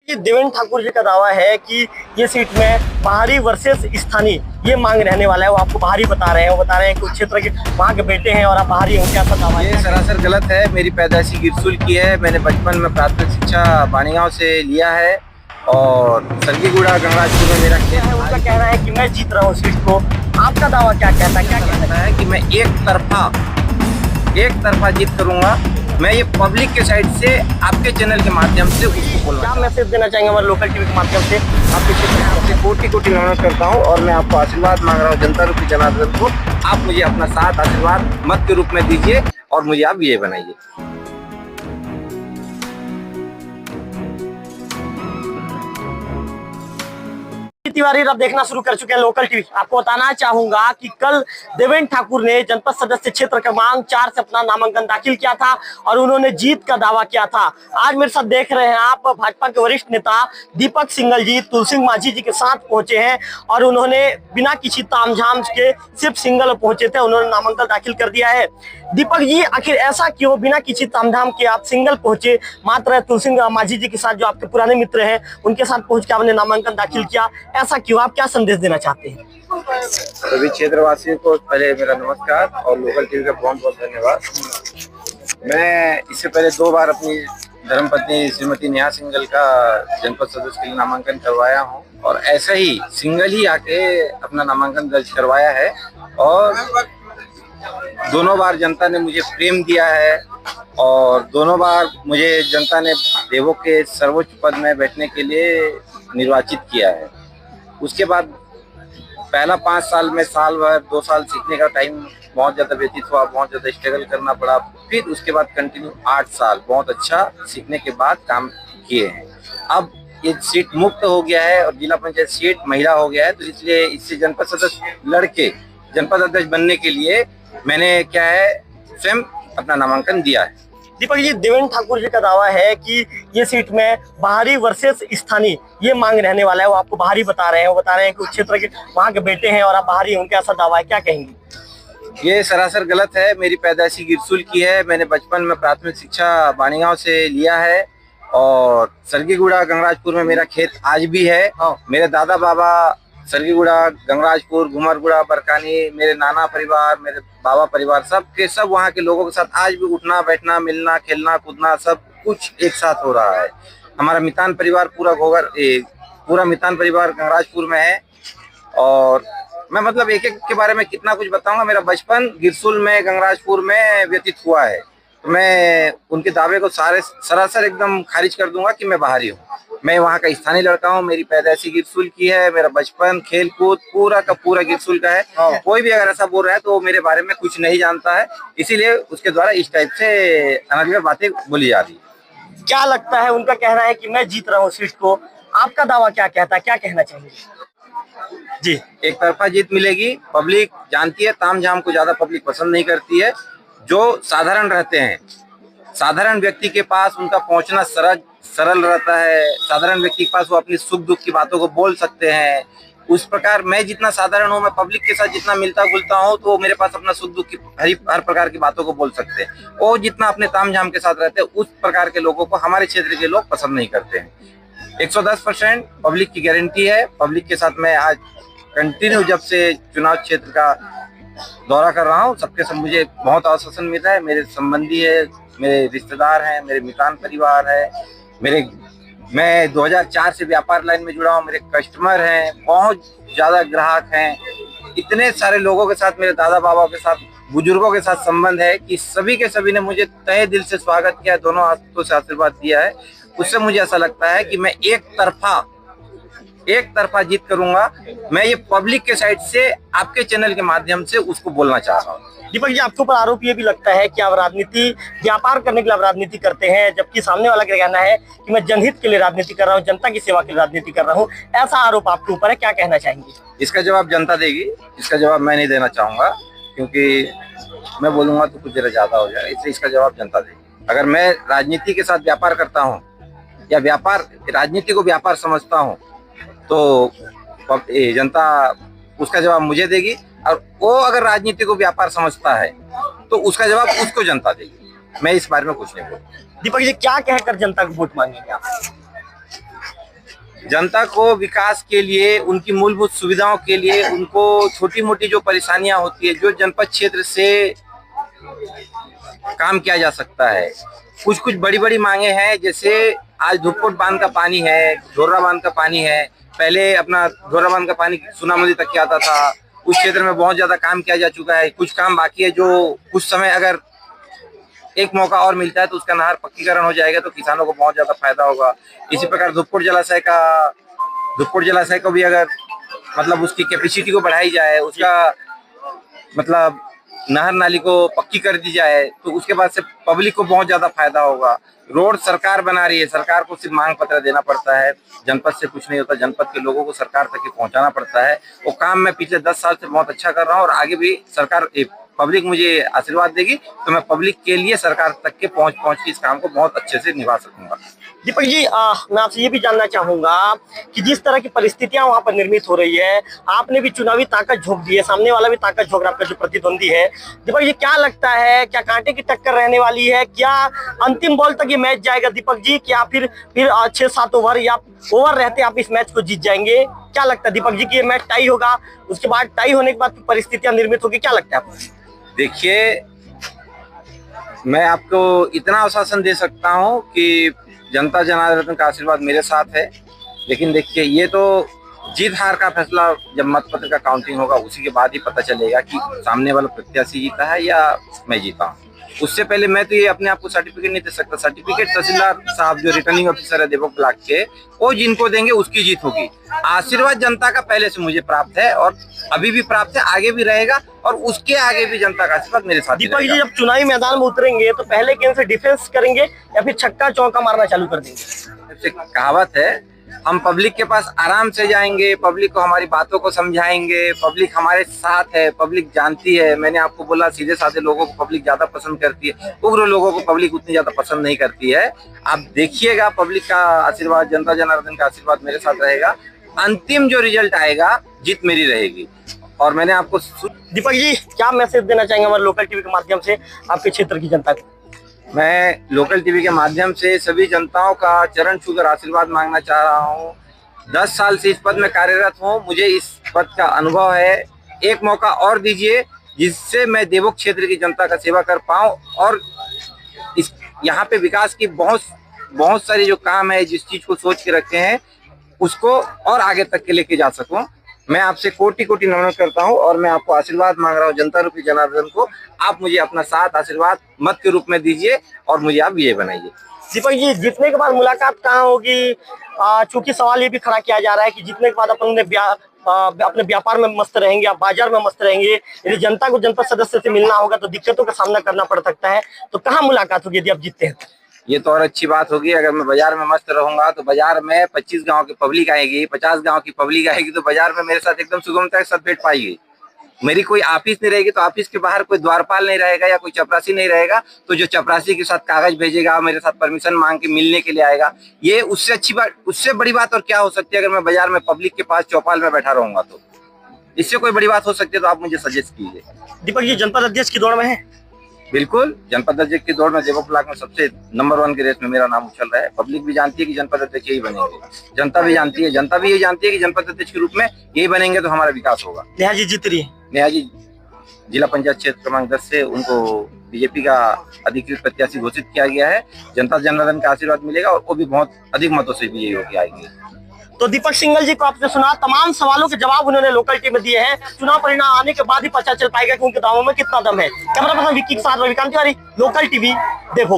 देवेंद्र ठाकुर जी का दावा है कि ये सीट में बाहरी वर्सेस स्थानीय ये मांग रहने वाला है। वो आपको बाहरी बता रहे हैं, वो बता रहे हैं कि उस क्षेत्र के वहाँ के बेटे हैं और आप बाहरी हैं, क्या सा दावा है? ये सरासर गलत है। मेरी पैदाइशी गिरसूल की है। मैंने बचपन में प्राथमिक शिक्षा बाणीगांव से लिया है और सरगीगुड़ा गंगराजपुर में मेरा खेत है। उनका कहना है कि मैं जीत रहा हूँ सीट को। आपका दावा क्या कहता है? क्या कहता है कि मैं एक तरफा जीत करूंगा। मैं ये पब्लिक के साइड से आपके चैनल के माध्यम से उसको बोलना क्या मैसेज देना चाहेंगे हमारे लोकल टीवी के माध्यम से? आपके क्षेत्र में आपसे कोटि कोटि नमन करता हूँ और मैं आपको आशीर्वाद मांग रहा हूँ जनता रूपी जनार्दन को। आप मुझे अपना साथ आशीर्वाद मत के रूप में दीजिए और मुझे आप ये बनाइए। तिवारी अब देखना शुरू कर चुके हैं लोकल टीवी। आपको बताना चाहूंगा कि कल देवेंद्र ठाकुर ने जनपद सदस्य क्षेत्र क्रमांक 4 से अपना नामांकन दाखिल किया था और उन्होंने जीत का दावा किया था। आज मेरे साथ देख रहे हैं आप भाजपा के वरिष्ठ नेता दीपक सिंघल जी तुलसी माझी जी के साथ पहुंचे हैं और उन्होंने बिना किसी तामझाम के सिर्फ सिंगल पहुंचे थे, उन्होंने नामांकन दाखिल कर दिया है। दीपक जी, आखिर ऐसा क्यों बिना किसी तामझाम के आप सिंगल पहुंचे, मात्र तुलसी माझी जी के साथ जो आपके पुराने मित्र हैं उनके साथ पहुंच के आपने नामांकन दाखिल किया, ऐसा क्यों? आप क्या संदेश देना चाहते हैं? सभी क्षेत्रवासियों को पहले मेरा नमस्कार और लोकल टीवी का बहुत बहुत धन्यवाद। मैं इससे पहले 2 बार अपनी धर्मपत्नी श्रीमती नेहा सिंघल का जनपद सदस्य के लिए नामांकन करवाया हूं और ऐसा ही सिंगल ही आके अपना नामांकन दर्ज करवाया है और दोनों बार जनता ने मुझे प्रेम दिया है और दोनों बार मुझे जनता ने देवों के सर्वोच्च पद में बैठने के लिए निर्वाचित किया है। उसके बाद पहला 5 साल में साल भर 2 साल सीखने का टाइम बहुत ज़्यादा व्यतीत हुआ, बहुत ज़्यादा स्ट्रगल करना पड़ा। फिर उसके बाद कंटिन्यू 8 साल बहुत अच्छा सीखने के बाद काम किए हैं। अब ये सीट मुक्त हो गया है और जिला पंचायत सीट महिला हो गया है, तो इसलिए इससे जनपद सदस्य लड़के जनपद अध्यक्ष बनने के लिए मैंने क्या है स्वयं अपना नामांकन दिया है। दीपक जी, देवेंद्र ठाकुर जी का दावा है कि ये सीट में बाहरी वर्सेस स्थानीय ये मांग रहने वाला है। वो आपको बाहरी बता रहे हैं, वो बता रहे हैं कि उस क्षेत्र के वहाँ के बेटे हैं और आप बाहरी हैं, उनका ऐसा दावा है, क्या कहेंगे? ये सरासर गलत है। मेरी पैदाइशी गिरसूल की है। मैंने बचपन में प्राथमिक शिक्षा बाणीगांव से लिया है और सरगीगुड़ा गंगराजपुर में मेरा खेत आज भी है। मेरे दादा बाबा सरगीगुड़ा, गंगराजपुर, घुमरगुड़ा, बरकानी, मेरे नाना परिवार, मेरे बाबा परिवार सब के सब वहाँ के लोगों के साथ आज भी उठना बैठना, मिलना, खेलना, कूदना सब कुछ एक साथ हो रहा है। हमारा मितान परिवार पूरा मितान परिवार गंगराजपुर में है और मैं मतलब एक एक के बारे में कितना कुछ बताऊंगा। मेरा बचपन गिरसूल में गंगराजपुर में व्यतीत हुआ है, तो मैं उनके दावे को सरासर एकदम खारिज कर दूंगा कि मैं बाहरी हूँ। मैं वहाँ का स्थानीय लड़का हूँ। मेरी पैदाइशी गिरसूल की है। मेरा बचपन खेल कूद पूरा का पूरा गिरसूल का है। कोई भी अगर ऐसा बोल रहा है तो वो मेरे बारे में कुछ नहीं जानता है, इसीलिए उसके द्वारा इस टाइप से अनर्गल बातें बोली जा रही है। क्या लगता है? उनका कहना है कि मैं जीत रहा हूँ सीट को। आपका दावा क्या कहता है? क्या कहना चाहिए? जी, एक तरफा जीत मिलेगी। पब्लिक जानती है, तामझाम को ज्यादा पब्लिक पसंद नहीं करती है। जो साधारण रहते हैं, साधारण व्यक्ति के पास उनका पहुंचना सरल रहता है। साधारण व्यक्ति के पास वो अपनी सुख दुख की बातों को बोल सकते हैं। उस प्रकार मैं जितना साधारण हूँ, मैं पब्लिक के साथ जितना मिलता जुलता हूँ, तो मेरे पास अपना सुख दुख की हर प्रकार की बातों को बोल सकते हैं। वो जितना अपने तामझाम के साथ रहते हैं, उस प्रकार के लोगों को हमारे क्षेत्र के लोग पसंद नहीं करते हैं। 110% पब्लिक की गारंटी है। पब्लिक के साथ मैं आज कंटिन्यू जब से चुनाव क्षेत्र का दौरा कर रहा हूँ, सबके सब मुझे बहुत आश्वासन मिला है। मेरे संबंधी है, मेरे रिश्तेदार हैं, मेरे मितान परिवार है, मैं 2004 से व्यापार लाइन में जुड़ा हूँ। मेरे कस्टमर हैं, बहुत ज्यादा ग्राहक हैं। इतने सारे लोगों के साथ, मेरे दादा बाबा के साथ, बुजुर्गों के साथ संबंध है कि सभी के सभी ने मुझे तहे दिल से स्वागत किया है, दोनों हाथों से आशीर्वाद दिया है। उससे मुझे ऐसा लगता है कि मैं एक तरफा जीत करूंगा। मैं ये पब्लिक के साइड से आपके चैनल के माध्यम से उसको बोलना चाह रहा हूँ। दीपक जी, आपके ऊपर आरोप ये भी लगता है कि आप राजनीति व्यापार करने के लिए आप राजनीति करते हैं, जबकि सामने वाला का कहना है कि मैं जनहित के लिए राजनीति कर रहा हूँ, जनता की सेवा के लिए राजनीति कर रहा हूँ। ऐसा आरोप आपके ऊपर है, क्या कहना चाहेंगे? इसका जवाब जनता देगी। इसका जवाब मैं नहीं देना चाहूंगा, क्योंकि मैं बोलूंगा तो कुछ जरा ज्यादा हो जाए, इसलिए इसका जवाब जनता देगी। अगर मैं राजनीति के साथ व्यापार करता हूँ या राजनीति को व्यापार समझता हूँ, तो जनता उसका जवाब मुझे देगी। और वो अगर राजनीति को व्यापार समझता है तो उसका जवाब उसको जनता देगी। मैं इस बारे में कुछ नहीं बोलूँ। दीपक जी, क्या कहकर जनता को वोट मांगेंगे आप? जनता को विकास के लिए, उनकी मूलभूत सुविधाओं के लिए, उनको छोटी मोटी जो परेशानियां होती है, जो जनपद क्षेत्र से काम किया जा सकता है। कुछ कुछ बड़ी बड़ी मांगे हैं, जैसे आज धूपकोट बांध का पानी है, धोर्रा बांध का पानी है। पहले अपना धोर्रा बांध का पानी सुनाम नदी तक के आता था। उस क्षेत्र में बहुत ज्यादा काम किया जा चुका है। कुछ काम बाकी है, जो कुछ समय अगर एक मौका और मिलता है तो उसका नहर पक्कीकरण हो जाएगा तो किसानों को बहुत ज्यादा फायदा होगा। इसी प्रकार धूपकोट जलाशय को भी अगर मतलब उसकी कैपेसिटी को बढ़ाई जाए, उसका मतलब नहर नाली को पक्की कर दी जाए तो उसके बाद से पब्लिक को बहुत ज्यादा फायदा होगा। रोड सरकार बना रही है, सरकार को सिर्फ मांग पत्र देना पड़ता है। जनपद से कुछ नहीं होता, जनपद के लोगों को सरकार तक ही पहुंचाना पड़ता है। वो काम मैं पिछले 10 साल से बहुत अच्छा कर रहा हूँ और आगे भी सरकार पब्लिक मुझे आशीर्वाद देगी तो मैं पब्लिक के लिए सरकार तक के पहुंच के इस काम को बहुत अच्छे से निभा सकूंगा। दीपक जी, मैं आपसे ये भी जानना चाहूंगा कि जिस तरह की परिस्थितियां वहां पर निर्मित हो रही है, आपने भी चुनावी ताकत झोंक दी है, सामने वाला भी ताकत झोंक रहा है, आपका जो प्रतिद्वंदी है। दीपक जी, क्या लगता है, क्या कांटे की टक्कर रहने वाली है? क्या अंतिम बॉल तक ये मैच जाएगा दीपक जी? क्या फिर 6-7 ओवर या ओवर रहते आप इस मैच को जीत जाएंगे? क्या लगता है दीपक जी कि ये मैच टाई होगा, उसके बाद टाई होने के बाद परिस्थितियां निर्मित होगी? क्या लगता है आपको? देखिए, मैं आपको इतना आश्वासन दे सकता हूं कि जनता जनार्दन का आशीर्वाद मेरे साथ है। लेकिन देखिए, ये तो जीत हार का फैसला जब मतपत्र का काउंटिंग होगा उसी के बाद ही पता चलेगा कि सामने वाला प्रत्याशी जीता है या मैं जीता हूँ। उससे पहले मैं तो ये अपने आप को सर्टिफिकेट नहीं दे सकता। सर्टिफिकेट तहसीलदार साहब जो रिटर्निंग ऑफिसर है देवोक ब्लॉक के, वो जिनको देंगे उसकी जीत होगी। आशीर्वाद जनता का पहले से मुझे प्राप्त है और अभी भी प्राप्त है, आगे भी रहेगा और उसके आगे भी जनता का आशीर्वाद मेरे साथ। दीपक जी, जब चुनावी मैदान में उतरेंगे तो पहले गेंद से डिफेंस करेंगे या फिर छक्का चौका मारना चालू कर देंगे? कहावत है, हम पब्लिक के पास आराम से जाएंगे, पब्लिक को हमारी बातों को समझाएंगे, पब्लिक हमारे साथ है, पब्लिक जानती है। मैंने आपको बोला, सीधे साधे लोगों को पब्लिक ज्यादा पसंद करती है, उग्र लोगों को पब्लिक उतनी ज्यादा पसंद नहीं करती है। आप देखिएगा, पब्लिक का आशीर्वाद, जनता जनार्दन का आशीर्वाद मेरे साथ रहेगा। अंतिम जो रिजल्ट आएगा, जीत मेरी रहेगी। और मैंने आपको दीपक जी, क्या मैसेज देना चाहेंगे हमारे लोकल टीवी के माध्यम से आपके क्षेत्र की जनता को? मैं लोकल टीवी के माध्यम से सभी जनताओं का चरण छूकर आशीर्वाद मांगना चाह रहा हूँ। 10 साल से इस पद में कार्यरत हूँ, मुझे इस पद का अनुभव है। एक मौका और दीजिए जिससे मैं देवोक क्षेत्र की जनता का सेवा कर पाऊँ और इस यहाँ पे विकास की बहुत सारी जो काम है, जिस चीज को सोच के रखे हैं उसको और आगे तक के लेके जा सकूं। मैं आपसे कोटि कोटि नमन करता हूं और मैं आपको आशीर्वाद मांग रहा हूं जनता रूपी जनार्दन को। आप मुझे अपना साथ आशीर्वाद मत के रूप में दीजिए और मुझे आप विजय बनाइए। दीपक जी, जीतने के बाद मुलाकात कहाँ होगी? चूंकि सवाल ये भी खड़ा किया जा रहा है कि जीतने के बाद अपने व्यापार में मस्त रहेंगे, आप बाजार में मस्त रहेंगे। यदि जनता को जनपद सदस्य से मिलना होगा तो दिक्कतों का सामना करना पड़ सकता है, तो कहाँ मुलाकात होगी यदि आप जीतते हैं? ये तो और अच्छी बात होगी। अगर मैं बाजार में मस्त रहूंगा तो बाजार में 25 गांव की पब्लिक आएगी, 50 गांव की पब्लिक आएगी, तो बाजार में मेरे साथ एकदम सुगमता के साथ बैठ पाएगी। मेरी कोई ऑफिस नहीं रहेगी तो ऑफिस के बाहर कोई द्वारपाल नहीं रहेगा या कोई चपरासी नहीं रहेगा, तो जो चपरासी के साथ कागज भेजेगा, मेरे साथ परमिशन मांग के मिलने के लिए आएगा, ये उससे अच्छी बात, उससे बड़ी बात और क्या हो सकती है? अगर मैं बाजार में पब्लिक के पास चौपाल में बैठा रहूंगा तो इससे कोई बड़ी बात हो सकती है, तो आप मुझे सजेस्ट कीजिए। दीपक जी, जनपद अध्यक्ष की दौड़ में है? बिल्कुल, जनपद अध्यक्ष की दौड़ में देवोक ब्लॉक में सबसे नंबर 1 की रेस में मेरा नाम उछल रहा है। पब्लिक भी जानती है कि जनपद अध्यक्ष यही बनेंगे, जनता भी जानती है, जनता भी ये जानती है कि जनपद अध्यक्ष के रूप में यही बनेंगे तो हमारा विकास होगा। नेहा जी जीत रही है? नेहा जी जिला पंचायत क्षेत्र क्रमांक 10 से उनको बीजेपी का अधिकृत प्रत्याशी घोषित किया गया है। जनता जनार्दन का आशीर्वाद मिलेगा और वो भी बहुत अधिक मतों से विजयी होकर आएंगे। तो दीपक सिंघल जी को आपने सुना, तमाम सवालों के जवाब उन्होंने लोकल टीवी में दिए हैं। चुनाव परिणाम आने के बाद ही पता चल पाएगा कि उनके दावों में कितना दम है। कैमरा पर्सन विक्की के साथ रविकांत तिवारी, लोकल टीवी, देवोक।